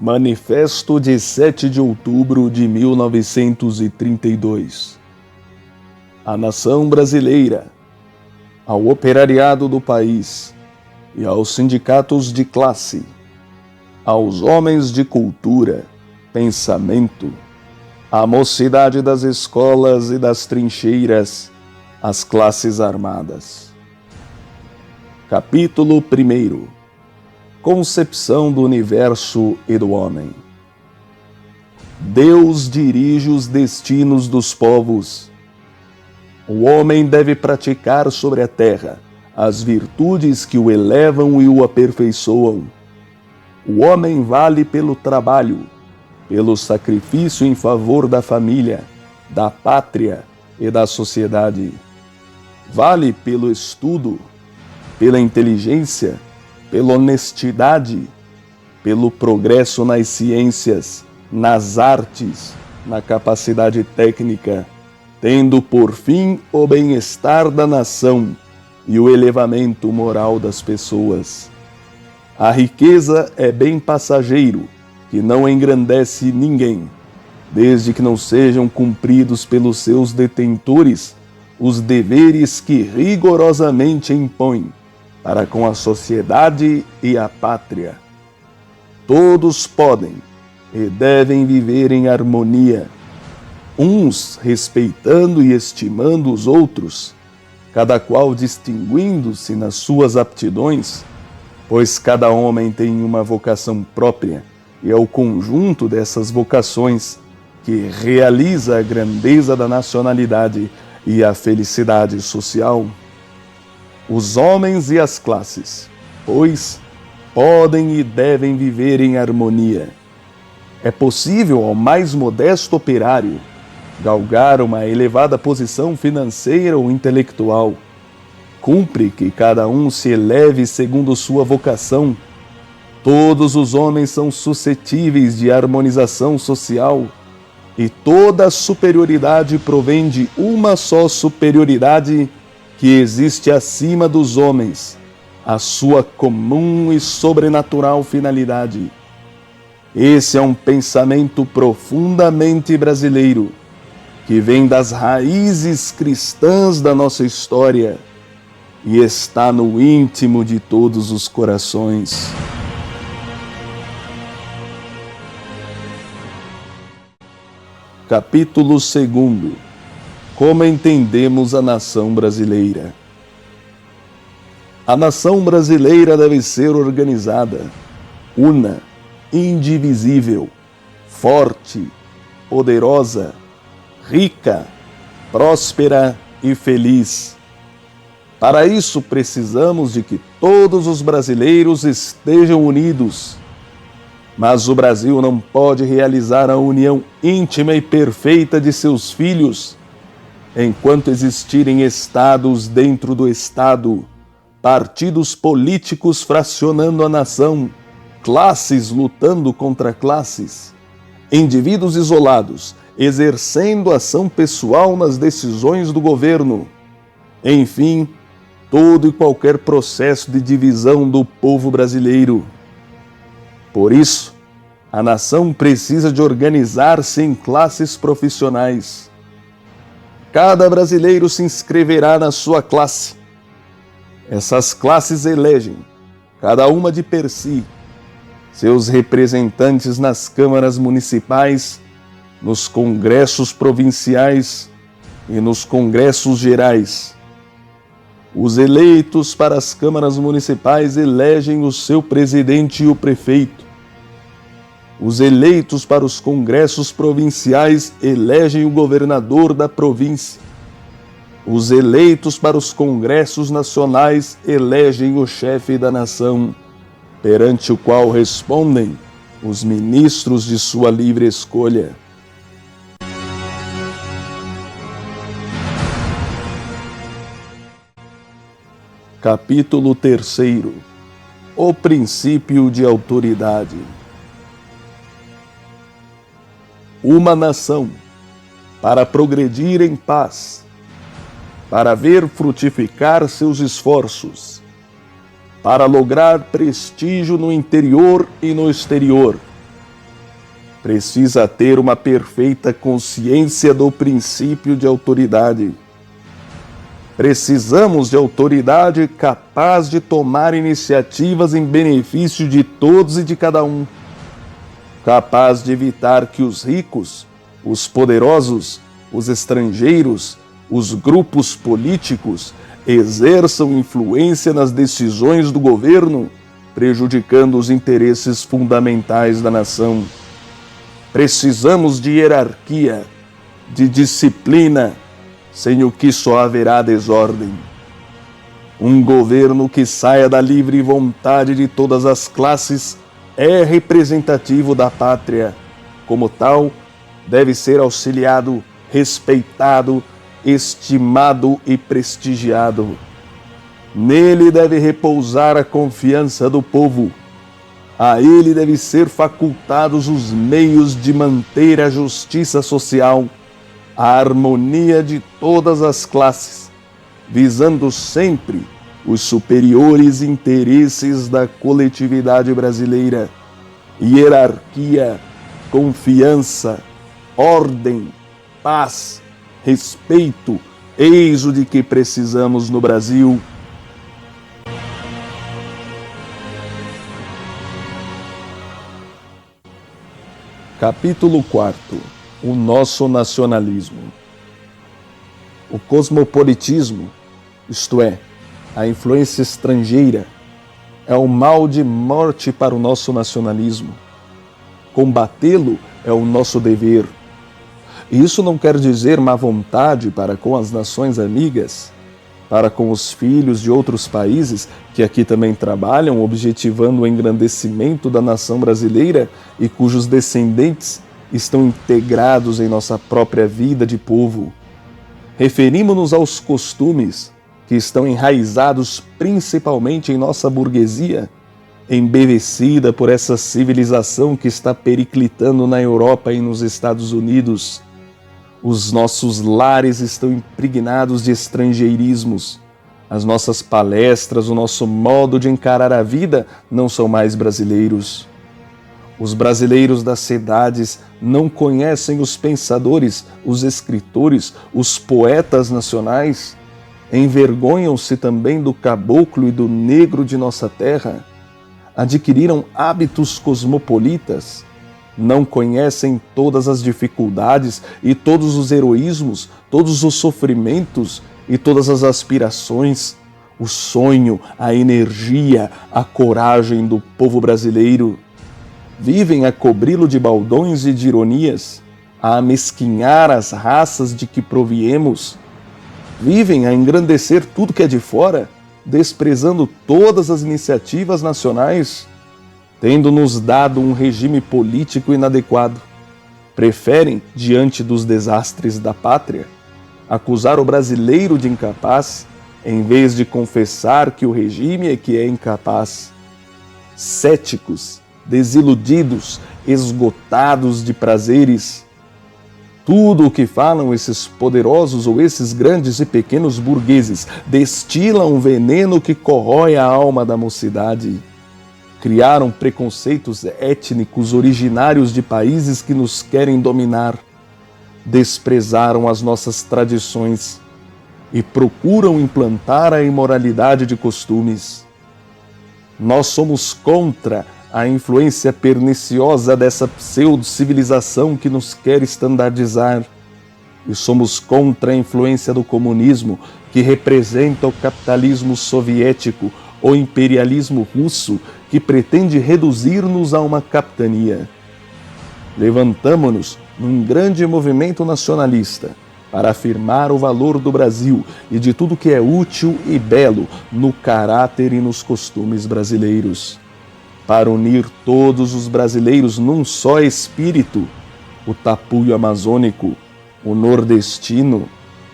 Manifesto de 7 de outubro de 1932. A nação brasileira, ao operariado do país e aos sindicatos de classe, aos homens de cultura, pensamento, à mocidade das escolas e das trincheiras, às classes armadas. Capítulo 1. Concepção do universo e do homem. Deus dirige os destinos dos povos. O homem deve praticar sobre a terra as virtudes que o elevam e o aperfeiçoam. O homem vale pelo trabalho, pelo sacrifício em favor da família, da pátria e da sociedade. Vale pelo estudo, pela inteligência, pela honestidade, pelo progresso nas ciências, nas artes, na capacidade técnica, tendo por fim o bem-estar da nação e o elevamento moral das pessoas. A riqueza é bem passageiro, que não engrandece ninguém, desde que não sejam cumpridos pelos seus detentores os deveres que rigorosamente impõem para com a sociedade e a pátria. Todos podem e devem viver em harmonia, uns respeitando e estimando os outros, cada qual distinguindo-se nas suas aptidões, pois cada homem tem uma vocação própria e é o conjunto dessas vocações que realiza a grandeza da nacionalidade e a felicidade social. Os homens e as classes, pois, podem e devem viver em harmonia. É possível ao mais modesto operário galgar uma elevada posição financeira ou intelectual. Cumpre que cada um se eleve segundo sua vocação. Todos os homens são suscetíveis de harmonização social e toda superioridade provém de uma só superioridade que existe acima dos homens, a sua comum e sobrenatural finalidade. Esse é um pensamento profundamente brasileiro, que vem das raízes cristãs da nossa história e está no íntimo de todos os corações. Capítulo 2. Como entendemos a nação brasileira? A nação brasileira deve ser organizada, una, indivisível, forte, poderosa, rica, próspera e feliz. Para isso precisamos de que todos os brasileiros estejam unidos. Mas o Brasil não pode realizar a união íntima e perfeita de seus filhos enquanto existirem estados dentro do Estado, partidos políticos fracionando a nação, classes lutando contra classes, indivíduos isolados exercendo ação pessoal nas decisões do governo. Enfim, todo e qualquer processo de divisão do povo brasileiro. Por isso, a nação precisa de organizar-se em classes profissionais. Cada brasileiro se inscreverá na sua classe. Essas classes elegem, cada uma de per si, seus representantes nas câmaras municipais, nos congressos provinciais e nos congressos gerais. Os eleitos para as câmaras municipais elegem o seu presidente e o prefeito. Os eleitos para os congressos provinciais elegem o governador da província. Os eleitos para os congressos nacionais elegem o chefe da nação, perante o qual respondem os ministros de sua livre escolha. Capítulo 3. O princípio de autoridade. uma nação, para progredir em paz, para ver frutificar seus esforços, para lograr prestígio no interior e no exterior, precisa ter uma perfeita consciência do princípio de autoridade. Precisamos de autoridade capaz de tomar iniciativas em benefício de todos e de cada um, capaz de evitar que os ricos, os poderosos, os estrangeiros, os grupos políticos exerçam influência nas decisões do governo, prejudicando os interesses fundamentais da nação. Precisamos de hierarquia, de disciplina, sem o que só haverá desordem. Um governo que saia da livre vontade de todas as classes é representativo da pátria. Como tal, deve ser auxiliado, respeitado, estimado e prestigiado. Nele deve repousar a confiança do povo. A ele deve ser facultados os meios de manter a justiça social, a harmonia de todas as classes, visando sempre os superiores interesses da coletividade brasileira. Hierarquia, confiança, ordem, paz, respeito, eis o de que precisamos no Brasil. Capítulo 4. O nosso nacionalismo. O cosmopolitismo, isto é, a influência estrangeira, é um mal de morte para o nosso nacionalismo. Combatê-lo é o nosso dever. E isso não quer dizer má vontade para com as nações amigas, para com os filhos de outros países que aqui também trabalham, objetivando o engrandecimento da nação brasileira e cujos descendentes estão integrados em nossa própria vida de povo. Referimos-nos aos costumes que estão enraizados principalmente em nossa burguesia, embevecida por essa civilização que está periclitando na Europa e nos Estados Unidos. Os nossos lares estão impregnados de estrangeirismos. As nossas palestras, o nosso modo de encarar a vida não são mais brasileiros. Os brasileiros das cidades não conhecem os pensadores, os escritores, os poetas nacionais. Envergonham-se também do caboclo e do negro de nossa terra. Adquiriram hábitos cosmopolitas. Não conhecem todas as dificuldades e todos os heroísmos, todos os sofrimentos e todas as aspirações, o sonho, a energia, a coragem do povo brasileiro. Vivem a cobri-lo de baldões e de ironias, a amesquinhar as raças de que proviemos. Vivem a engrandecer tudo que é de fora, desprezando todas as iniciativas nacionais, tendo-nos dado um regime político inadequado. Preferem, diante dos desastres da pátria, acusar o brasileiro de incapaz, em vez de confessar que o regime é que é incapaz. Céticos, desiludidos, esgotados de prazeres. Tudo o que falam esses poderosos ou esses grandes e pequenos burgueses destila um veneno que corrói a alma da mocidade. Criaram preconceitos étnicos originários de países que nos querem dominar. Desprezaram as nossas tradições e procuram implantar a imoralidade de costumes. Nós somos contra a influência perniciosa dessa pseudo-civilização que nos quer estandardizar. E somos contra a influência do comunismo, que representa o capitalismo soviético, o imperialismo russo, que pretende reduzir-nos a uma capitania. Levantamo-nos num grande movimento nacionalista para afirmar o valor do Brasil e de tudo que é útil e belo no caráter e nos costumes brasileiros, para unir todos os brasileiros num só espírito, o tapuio amazônico, o nordestino,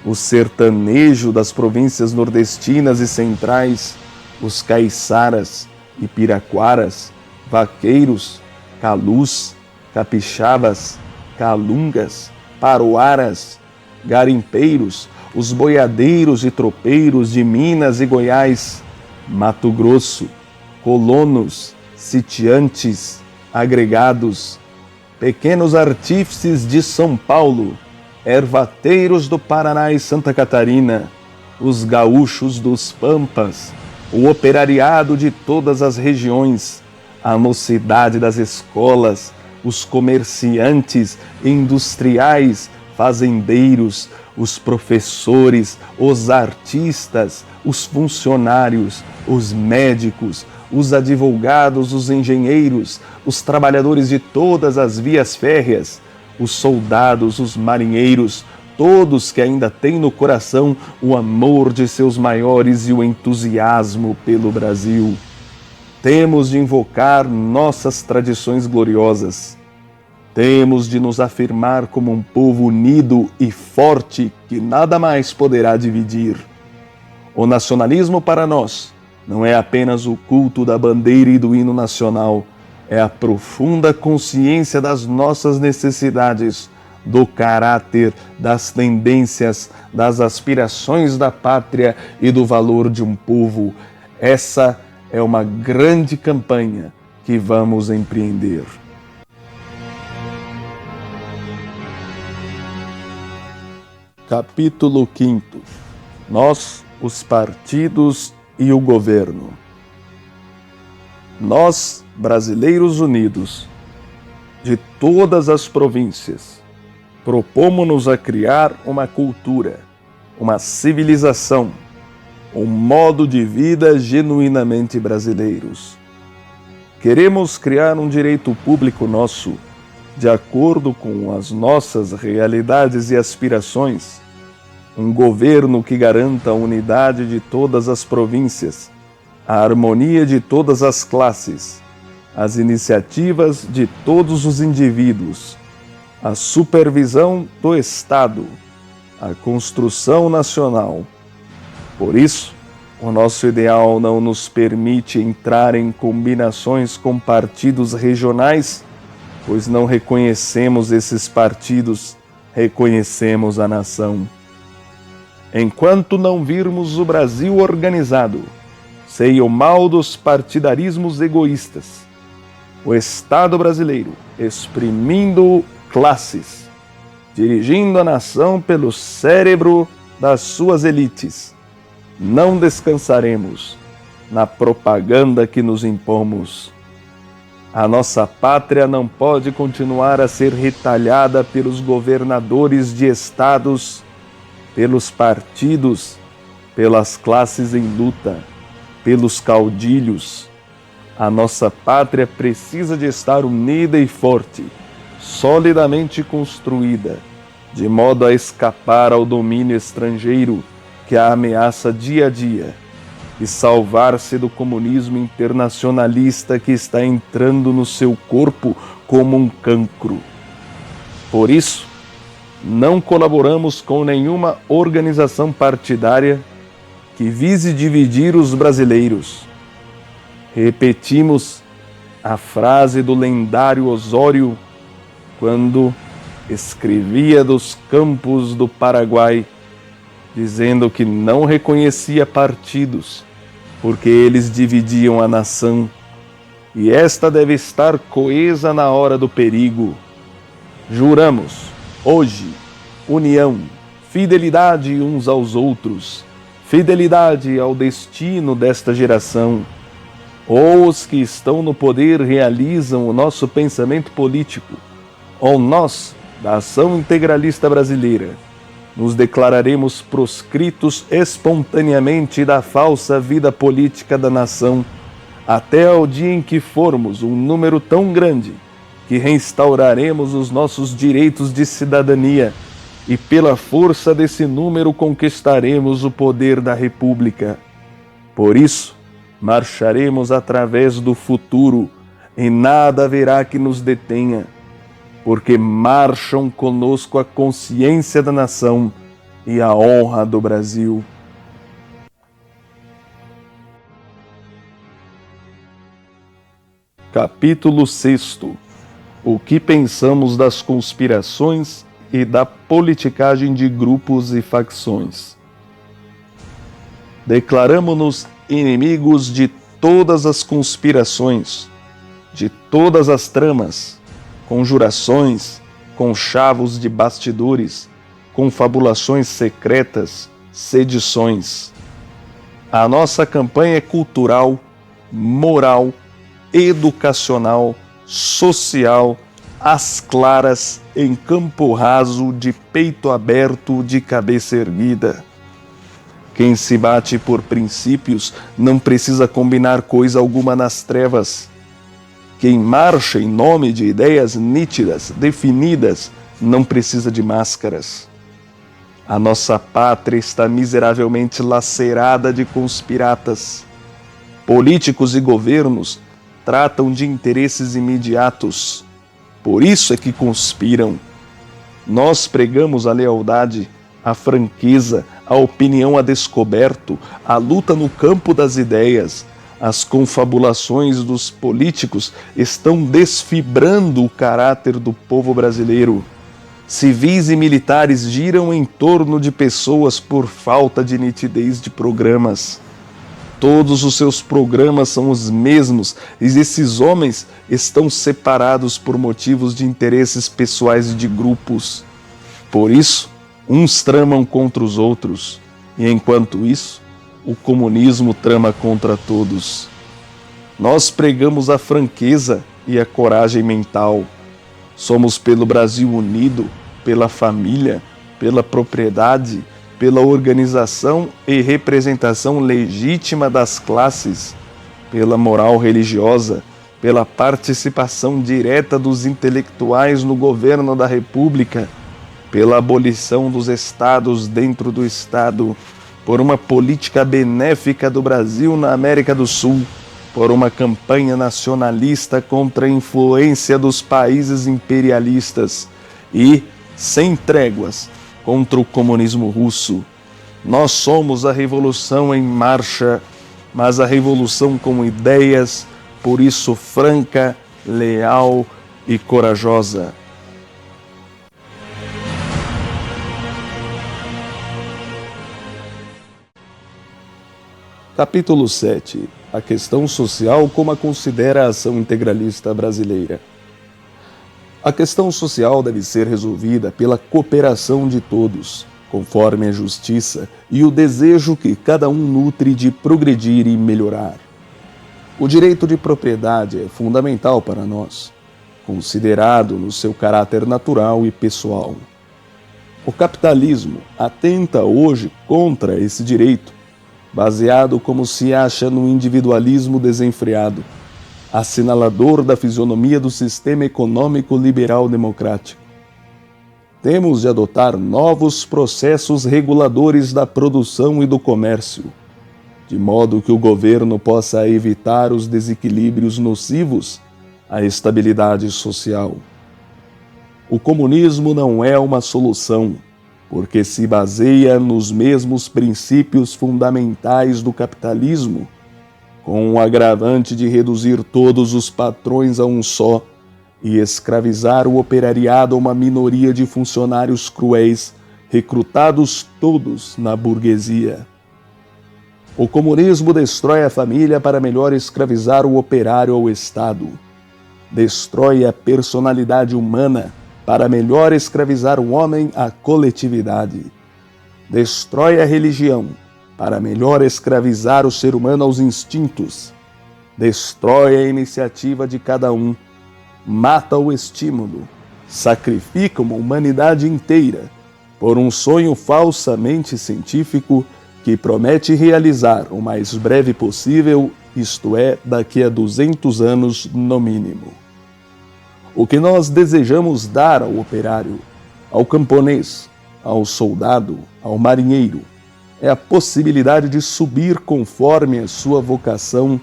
o sertanejo das províncias nordestinas e centrais, os caiçaras, ipiraquaras, vaqueiros, calus, capixabas, calungas, paroaras, garimpeiros, os boiadeiros e tropeiros de Minas e Goiás, Mato Grosso, colonos, sitiantes, agregados, pequenos artífices de São Paulo, ervateiros do Paraná e Santa Catarina, os gaúchos dos Pampas, o operariado de todas as regiões, a mocidade das escolas, os comerciantes, industriais, fazendeiros, os professores, os artistas, os funcionários, os médicos, os advogados, os engenheiros, os trabalhadores de todas as vias férreas, os soldados, os marinheiros, todos que ainda têm no coração o amor de seus maiores e o entusiasmo pelo Brasil. Temos de invocar nossas tradições gloriosas. Temos de nos afirmar como um povo unido e forte que nada mais poderá dividir. O nacionalismo para nós não é apenas o culto da bandeira e do hino nacional, é a profunda consciência das nossas necessidades, do caráter, das tendências, das aspirações da pátria e do valor de um povo. Essa é uma grande campanha que vamos empreender. Capítulo 5. Nós, os partidos e o governo. Nós, brasileiros unidos, de todas as províncias, propomos-nos a criar uma cultura, uma civilização, um modo de vida genuinamente brasileiros. Queremos criar um direito público nosso, de acordo com as nossas realidades e aspirações, um governo que garanta a unidade de todas as províncias, a harmonia de todas as classes, as iniciativas de todos os indivíduos, a supervisão do Estado, a construção nacional. Por isso, o nosso ideal não nos permite entrar em combinações com partidos regionais, pois não reconhecemos esses partidos, reconhecemos a nação. Enquanto não virmos o Brasil organizado, sem o mal dos partidarismos egoístas, o Estado brasileiro exprimindo classes, dirigindo a nação pelo cérebro das suas elites, não descansaremos na propaganda que nos impomos. A nossa pátria não pode continuar a ser retalhada pelos governadores de estados, pelos partidos, pelas classes em luta, pelos caudilhos. A nossa pátria precisa de estar unida e forte, solidamente construída, de modo a escapar ao domínio estrangeiro que a ameaça dia a dia e salvar-se do comunismo internacionalista que está entrando no seu corpo como um cancro. Por isso, não colaboramos com nenhuma organização partidária que vise dividir os brasileiros. Repetimos a frase do lendário Osório quando escrevia dos campos do Paraguai, dizendo que não reconhecia partidos, porque eles dividiam a nação, e esta deve estar coesa na hora do perigo. Juramos, hoje, união, fidelidade uns aos outros, fidelidade ao destino desta geração. Ou os que estão no poder realizam o nosso pensamento político, ou nós, da Ação Integralista Brasileira, nos declararemos proscritos espontaneamente da falsa vida política da nação, até ao dia em que formos um número tão grande que reinstauraremos os nossos direitos de cidadania e pela força desse número conquistaremos o poder da República. Por isso, marcharemos através do futuro e nada haverá que nos detenha, porque marcham conosco a consciência da nação e a honra do Brasil. Capítulo 6. O que pensamos das conspirações e da politicagem de grupos e facções? Declaramo-nos inimigos de todas as conspirações, de todas as tramas, conjurações, conchavos de bastidores, confabulações secretas, sedições. A nossa campanha é cultural, moral, educacional, social, às claras, em campo raso, de peito aberto, de cabeça erguida. Quem se bate por princípios não precisa combinar coisa alguma nas trevas. Quem marcha em nome de ideias nítidas, definidas, não precisa de máscaras. A nossa pátria está miseravelmente lacerada de conspiratas. Políticos e governos tratam de interesses imediatos. Por isso é que conspiram. Nós pregamos a lealdade, a franqueza, a opinião a descoberto, a luta no campo das ideias. As confabulações dos políticos estão desfibrando o caráter do povo brasileiro. Civis e militares giram em torno de pessoas por falta de nitidez de programas. Todos os seus programas são os mesmos e esses homens estão separados por motivos de interesses pessoais e de grupos. Por isso, uns tramam contra os outros e, enquanto isso, o comunismo trama contra todos. Nós pregamos a franqueza e a coragem mental. Somos pelo Brasil unido, pela família, pela propriedade, pela organização e representação legítima das classes, pela moral religiosa, pela participação direta dos intelectuais no governo da República, pela abolição dos estados dentro do Estado, por uma política benéfica do Brasil na América do Sul, por uma campanha nacionalista contra a influência dos países imperialistas e, sem tréguas, contra o comunismo russo. Nós somos a revolução em marcha, mas a revolução com ideias, por isso franca, leal e corajosa. Capítulo 7. A questão social como a considera a ação integralista brasileira. A questão social deve ser resolvida pela cooperação de todos, conforme a justiça e o desejo que cada um nutre de progredir e melhorar. O direito de propriedade é fundamental para nós, considerado no seu caráter natural e pessoal. O capitalismo atenta hoje contra esse direito, baseado como se acha no individualismo desenfreado, assinalador da fisionomia do sistema econômico liberal democrático. Temos de adotar novos processos reguladores da produção e do comércio, de modo que o governo possa evitar os desequilíbrios nocivos à estabilidade social. O comunismo não é uma solução, porque se baseia nos mesmos princípios fundamentais do capitalismo, com o agravante de reduzir todos os patrões a um só e escravizar o operariado a uma minoria de funcionários cruéis, recrutados todos na burguesia. O comunismo destrói a família para melhor escravizar o operário ao Estado. Destrói a personalidade humana para melhor escravizar o homem à coletividade. Destrói a religião, para melhor escravizar o ser humano aos instintos. Destrói a iniciativa de cada um, mata o estímulo, sacrifica uma humanidade inteira por um sonho falsamente científico que promete realizar o mais breve possível, isto é, daqui a 200 anos no mínimo. O que nós desejamos dar ao operário, ao camponês, ao soldado, ao marinheiro, é a possibilidade de subir conforme a sua vocação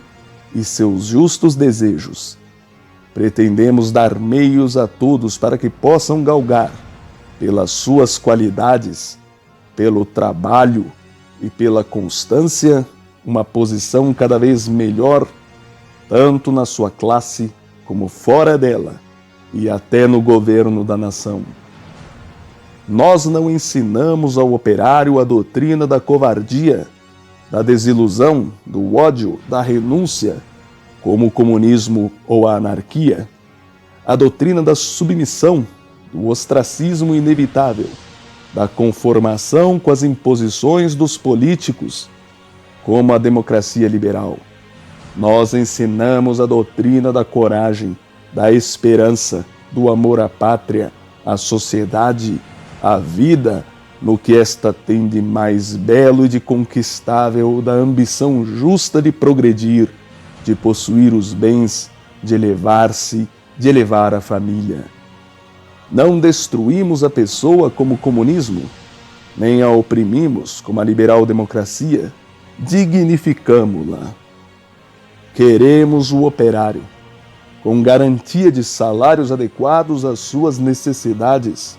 e seus justos desejos. Pretendemos dar meios a todos para que possam galgar, pelas suas qualidades, pelo trabalho e pela constância, uma posição cada vez melhor, tanto na sua classe como fora dela, e até no governo da nação. Nós não ensinamos ao operário a doutrina da covardia, da desilusão, do ódio, da renúncia, como o comunismo ou a anarquia, a doutrina da submissão, do ostracismo inevitável, da conformação com as imposições dos políticos, como a democracia liberal. Nós ensinamos a doutrina da coragem, da esperança, do amor à pátria, à sociedade, à vida, no que esta tem de mais belo e de conquistável, da ambição justa de progredir, de possuir os bens, de elevar-se, de elevar a família. Não destruímos a pessoa como o comunismo, nem a oprimimos como a liberal democracia, dignificamo-la. Queremos o operário, com garantia de salários adequados às suas necessidades,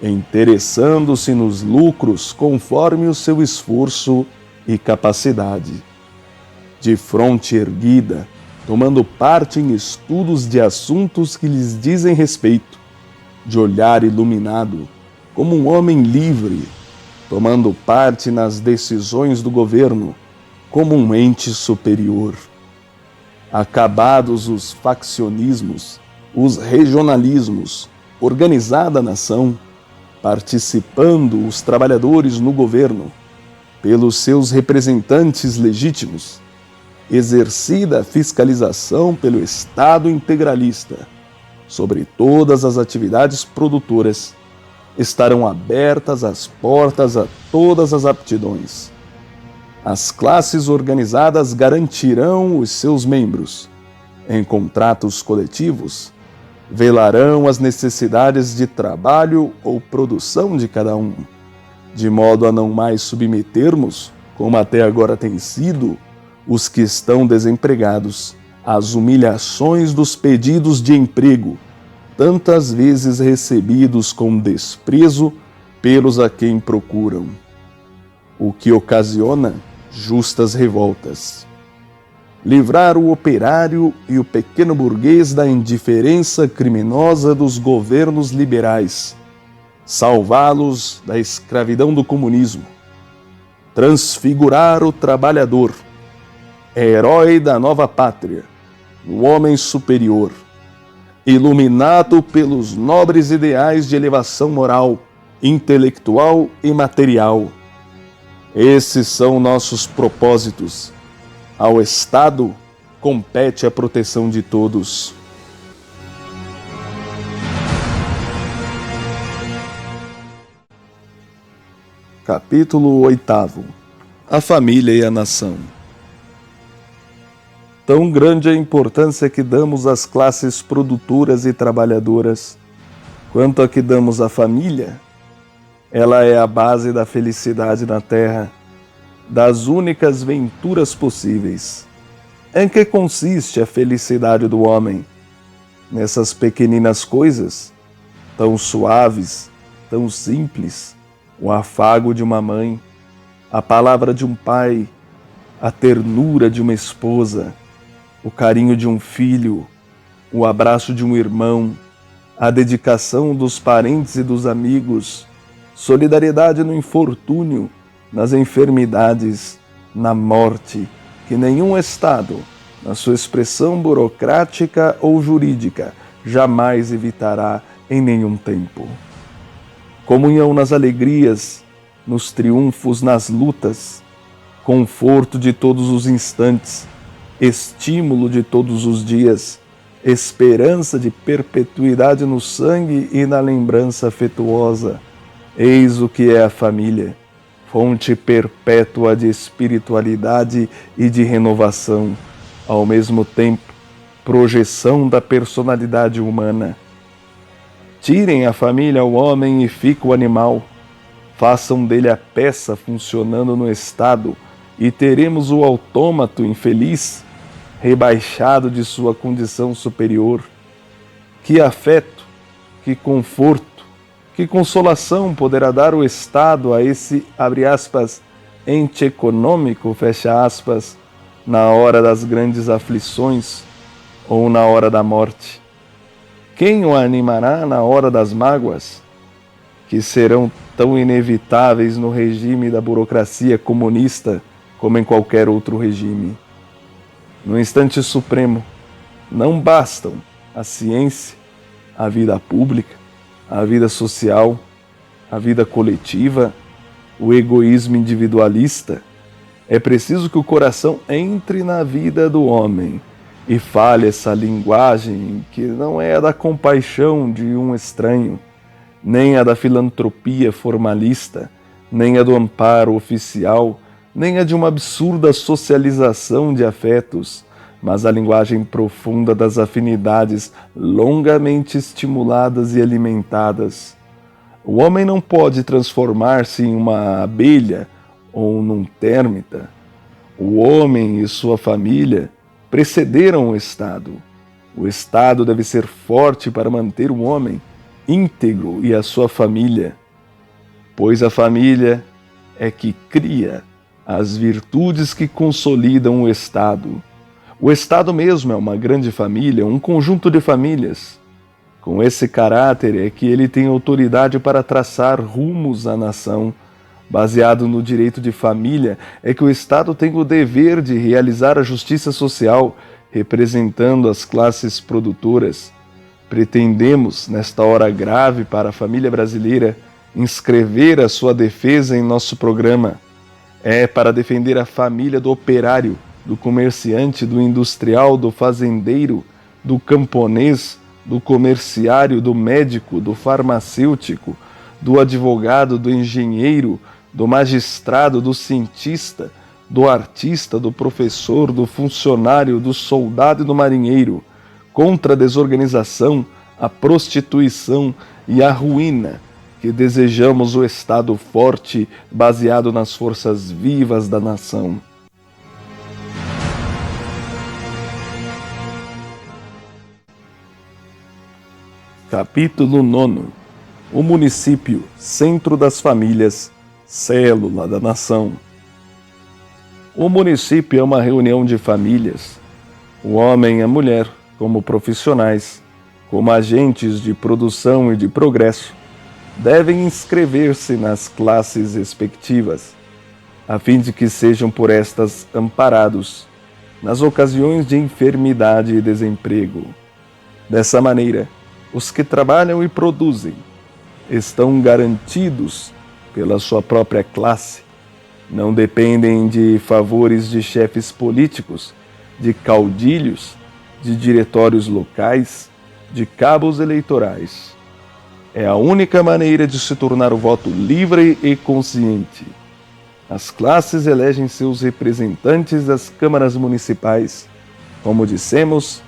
interessando-se nos lucros conforme o seu esforço e capacidade. De fronte erguida, tomando parte em estudos de assuntos que lhes dizem respeito, de olhar iluminado, como um homem livre, tomando parte nas decisões do governo, como um ente superior. Acabados os faccionismos, os regionalismos, organizada a nação, participando os trabalhadores no governo, pelos seus representantes legítimos, exercida a fiscalização pelo Estado integralista sobre todas as atividades produtoras, estarão abertas as portas a todas as aptidões. As classes organizadas garantirão os seus membros, em contratos coletivos, velarão as necessidades de trabalho ou produção de cada um, de modo a não mais submetermos, como até agora tem sido, os que estão desempregados às humilhações dos pedidos de emprego, tantas vezes recebidos com desprezo pelos a quem procuram, o que ocasiona justas revoltas. Livrar o operário e o pequeno burguês da indiferença criminosa dos governos liberais, salvá-los da escravidão do comunismo, transfigurar o trabalhador, herói da nova pátria, o homem superior, iluminado pelos nobres ideais de elevação moral, intelectual e material. Esses são nossos propósitos. Ao Estado compete a proteção de todos. Capítulo 8. A família e a nação. Tão grande a importância que damos às classes produtoras e trabalhadoras, quanto a que damos à família. Ela é a base da felicidade na terra, das únicas venturas possíveis. Em que consiste a felicidade do homem? Nessas pequeninas coisas, tão suaves, tão simples, o afago de uma mãe, a palavra de um pai, a ternura de uma esposa, o carinho de um filho, o abraço de um irmão, a dedicação dos parentes e dos amigos, solidariedade no infortúnio, nas enfermidades, na morte, que nenhum Estado, na sua expressão burocrática ou jurídica, jamais evitará em nenhum tempo. Comunhão nas alegrias, nos triunfos, nas lutas, conforto de todos os instantes, estímulo de todos os dias, esperança de perpetuidade no sangue e na lembrança afetuosa. Eis o que é a família, fonte perpétua de espiritualidade e de renovação, ao mesmo tempo, projeção da personalidade humana. Tirem a família ao homem e fica o animal, façam dele a peça funcionando no Estado e teremos o autômato infeliz, rebaixado de sua condição superior. Que afeto, que conforto, que consolação poderá dar o Estado a esse, abre aspas, ente econômico, fecha aspas, na hora das grandes aflições ou na hora da morte? Quem o animará na hora das mágoas, que serão tão inevitáveis no regime da burocracia comunista como em qualquer outro regime? No instante supremo, não bastam a ciência, a vida pública, a vida social, a vida coletiva, o egoísmo individualista. É preciso que o coração entre na vida do homem e fale essa linguagem que não é a da compaixão de um estranho, nem a da filantropia formalista, nem a do amparo oficial, nem a de uma absurda socialização de afetos, mas a linguagem profunda das afinidades longamente estimuladas e alimentadas. O homem não pode transformar-se em uma abelha ou num térmita. O homem e sua família precederam o Estado. O Estado deve ser forte para manter o homem íntegro e a sua família, pois a família é que cria as virtudes que consolidam o Estado. O Estado mesmo é uma grande família, um conjunto de famílias. Com esse caráter é que ele tem autoridade para traçar rumos à nação. Baseado no direito de família, é que o Estado tem o dever de realizar a justiça social, representando as classes produtoras. Pretendemos, nesta hora grave para a família brasileira, inscrever a sua defesa em nosso programa. É para defender a família do operário, do comerciante, do industrial, do fazendeiro, do camponês, do comerciário, do médico, do farmacêutico, do advogado, do engenheiro, do magistrado, do cientista, do artista, do professor, do funcionário, do soldado e do marinheiro, contra a desorganização, a prostituição e a ruína, que desejamos o Estado forte, baseado nas forças vivas da nação. Capítulo 9. O município, centro das famílias, célula da nação. O município é uma reunião de famílias. O homem e a mulher, como profissionais, como agentes de produção e de progresso, devem inscrever-se nas classes respectivas, a fim de que sejam por estas amparados nas ocasiões de enfermidade e desemprego. Dessa maneira, os que trabalham e produzem estão garantidos pela sua própria classe, não dependem de favores de chefes políticos, de caudilhos, de diretórios locais, de cabos eleitorais. É a única maneira de se tornar o voto livre e consciente. As classes elegem seus representantes das câmaras municipais, como dissemos,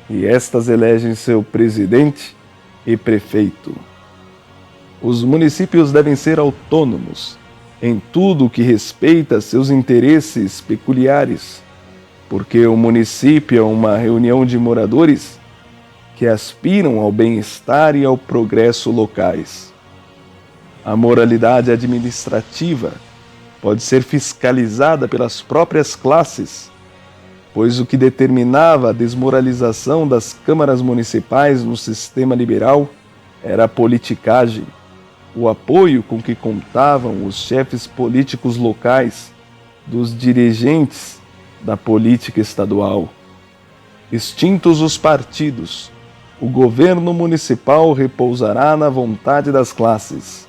e estas elegem seu presidente e prefeito. Os municípios devem ser autônomos em tudo o que respeita a seus interesses peculiares, porque o município é uma reunião de moradores que aspiram ao bem-estar e ao progresso locais. A moralidade administrativa pode ser fiscalizada pelas próprias classes, pois o que determinava a desmoralização das câmaras municipais no sistema liberal era a politicagem, o apoio com que contavam os chefes políticos locais dos dirigentes da política estadual. Extintos os partidos, o governo municipal repousará na vontade das classes.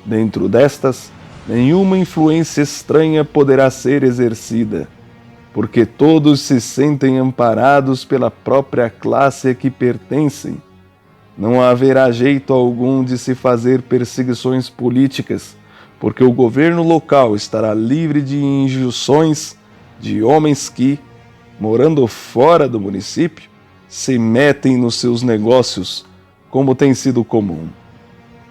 Dentro destas, nenhuma influência estranha poderá ser exercida, porque todos se sentem amparados pela própria classe a que pertencem. Não haverá jeito algum de se fazer perseguições políticas, porque o governo local estará livre de injunções de homens que, morando fora do município, se metem nos seus negócios, como tem sido comum.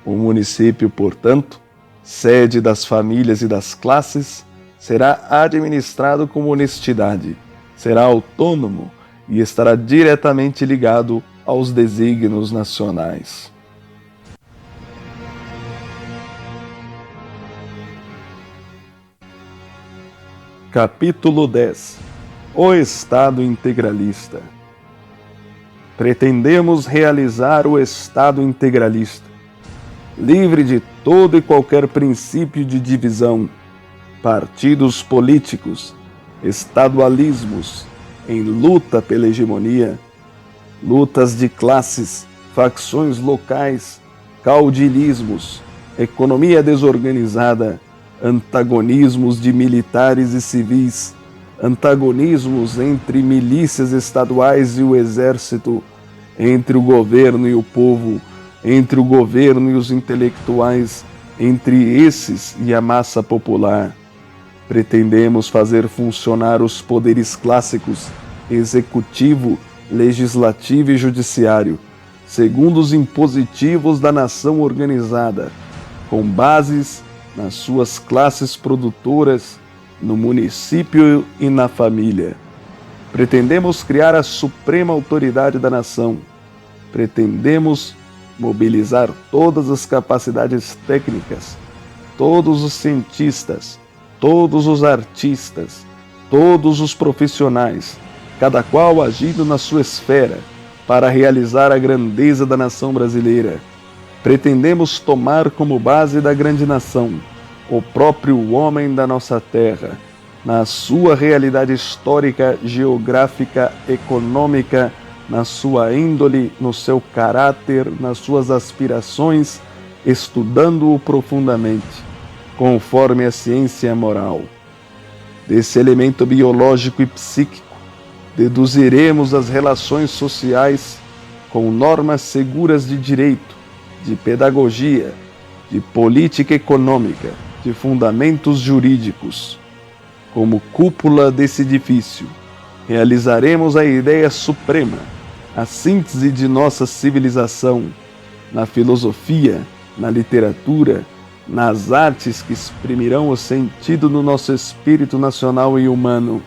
O município, portanto, sede das famílias e das classes, será administrado com honestidade, será autônomo e estará diretamente ligado aos desígnios nacionais. Capítulo 10. O Estado integralista. Pretendemos realizar o Estado integralista, livre de todo e qualquer princípio de divisão, partidos políticos, estadualismos, em luta pela hegemonia, lutas de classes, facções locais, caudilismos, economia desorganizada, antagonismos de militares e civis, antagonismos entre milícias estaduais e o exército, entre o governo e o povo, entre o governo e os intelectuais, entre esses e a massa popular. Pretendemos fazer funcionar os poderes clássicos, executivo, legislativo e judiciário, segundo os impositivos da nação organizada, com bases nas suas classes produtoras, no município e na família. Pretendemos criar a suprema autoridade da nação. Pretendemos mobilizar todas as capacidades técnicas, todos os cientistas, todos os artistas, todos os profissionais, cada qual agindo na sua esfera, para realizar a grandeza da nação brasileira. Pretendemos tomar como base da grande nação o próprio homem da nossa terra, na sua realidade histórica, geográfica, econômica, na sua índole, no seu caráter, nas suas aspirações, estudando-o profundamente, conforme a ciência moral. Desse elemento biológico e psíquico, deduziremos as relações sociais com normas seguras de direito, de pedagogia, de política econômica, de fundamentos jurídicos. Como cúpula desse edifício, realizaremos a ideia suprema, a síntese de nossa civilização, na filosofia, na literatura, nas artes que exprimirão o sentido do nosso espírito nacional e humano.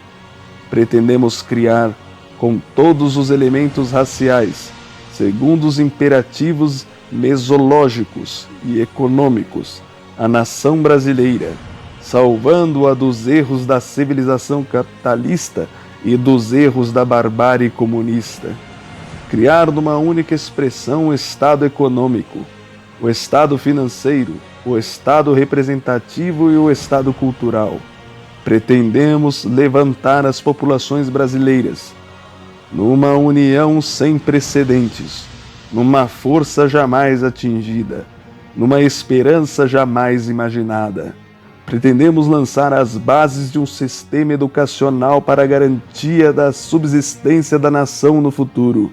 Pretendemos criar, com todos os elementos raciais, segundo os imperativos mesológicos e econômicos, a nação brasileira, salvando-a dos erros da civilização capitalista e dos erros da barbárie comunista. Criar numa única expressão o Estado econômico, o Estado financeiro, o Estado representativo e o Estado cultural. Pretendemos levantar as populações brasileiras numa união sem precedentes, numa força jamais atingida, numa esperança jamais imaginada. Pretendemos lançar as bases de um sistema educacional para a garantia da subsistência da nação no futuro.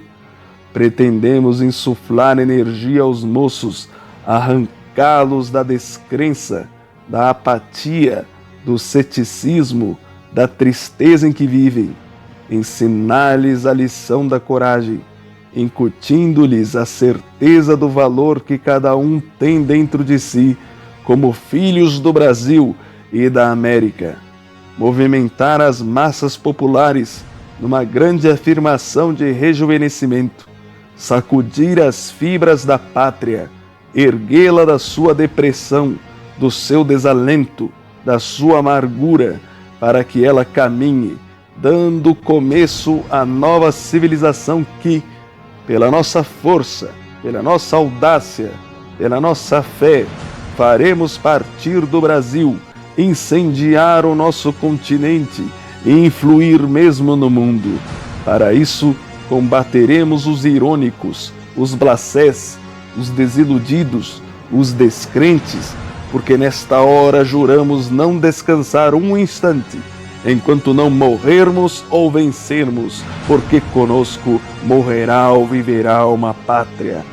Pretendemos insuflar energia aos moços, arrancá-los da descrença, da apatia, do ceticismo, da tristeza em que vivem, ensinar-lhes a lição da coragem, incutindo-lhes a certeza do valor que cada um tem dentro de si, como filhos do Brasil e da América. Movimentar as massas populares numa grande afirmação de rejuvenescimento, sacudir as fibras da pátria, erguê-la da sua depressão, do seu desalento, da sua amargura, para que ela caminhe, dando começo à nova civilização que, pela nossa força, pela nossa audácia, pela nossa fé, faremos partir do Brasil, incendiar o nosso continente e influir mesmo no mundo. Para isso, combateremos os irônicos, os blasés, os desiludidos, os descrentes, porque nesta hora juramos não descansar um instante, enquanto não morrermos ou vencermos, porque conosco morrerá ou viverá uma pátria.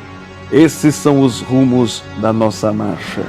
Esses são os rumos da nossa marcha.